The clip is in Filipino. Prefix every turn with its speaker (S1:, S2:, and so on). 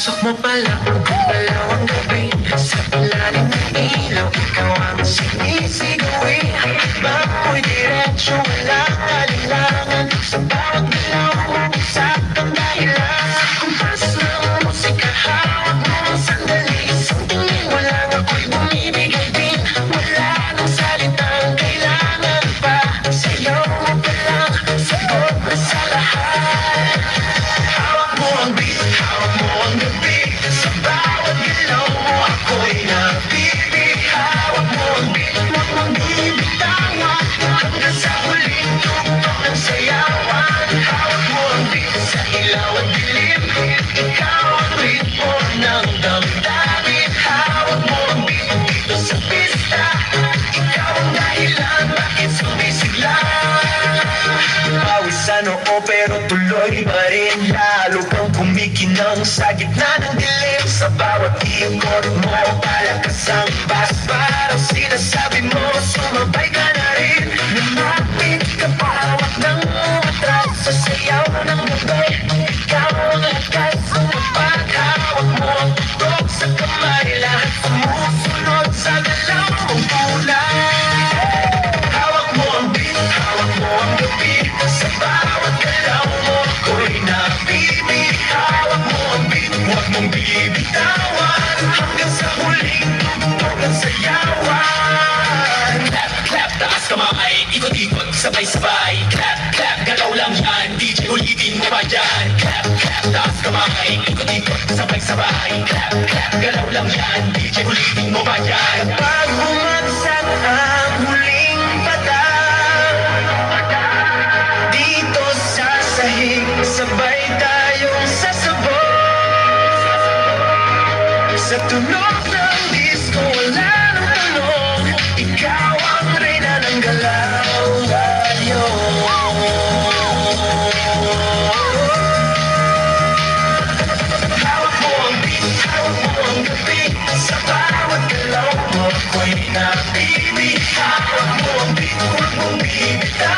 S1: Pagpasok mo pala, gumalaw ang gabi. Sa ilalim ng ilaw, ikaw ang sinisigawi. Bako'y diretsyo, walang alinlangan. Sa bawat galaw mo, saktang dahilan. Kumpas ng musika, hawak mo ang sandali. Isang tingin mo lang ako'y bumibigay din. Wala nang salitang kailangan pa. Sayaw mo pa lang, sagot na sa lahat. Hawak mo ang beat, hawak mo ang gabi. Sa bawat galaw mo ako'y nabibig. Hawak mo ang beat, huwag mong bibitawan. Hanggang sa huling tugtog ng sayawan. Hawak mo ang beat sa ilaw at dilim. Ikaw ang ritmo ng damdamin. Hawak mo ang beat dito sa pista. Ikaw ang dahilan bakit sumisigla. Pawis sa noo pero tuloy pa rin. Lalo kang kumikinang sa gitna ng dilim. Sa bawat ikot mo palakas ang bas. Parang sinasabi mo sumabay ka na rin. Lumapit ka pa, hawak ng umatras. Sa sayaw ng gabi, ikaw ang lakas. Sumapag, hawak mo ang tutok sa kamay. Lahat sumusunod sa galaw mong kulay. Hawak mo ang beat, hawak mo ang gabi. Sa bawat galaw mo ako'y nabibig. Hawak mo ang beat, huwag mong bibitawan. Hanggang sa huling tugtog ng sayawan. Clap, clap, taas kamay, ikot-ikot, sabay-sabay. Clap, clap, galaw lang yan, DJ ulitin mo pa dyan. Clap, clap, taas kamay, ikot-ikot, sabay-sabay. Clap, clap, galaw lang yan, DJ ulitin mo pa dyan. Pag bumagsak ang huling patang, dito sa sahig, sabay tayong sasabog. Sa tunog ng disco, wala nang tanong. Ikaw ang reyna ng galaw. Radyo. Hawak mo ang beat, hawak mo ang gabi. Sa bawat galaw mo ako'y nabibig. Hawak mo ang beat, huwag mong bibitaw.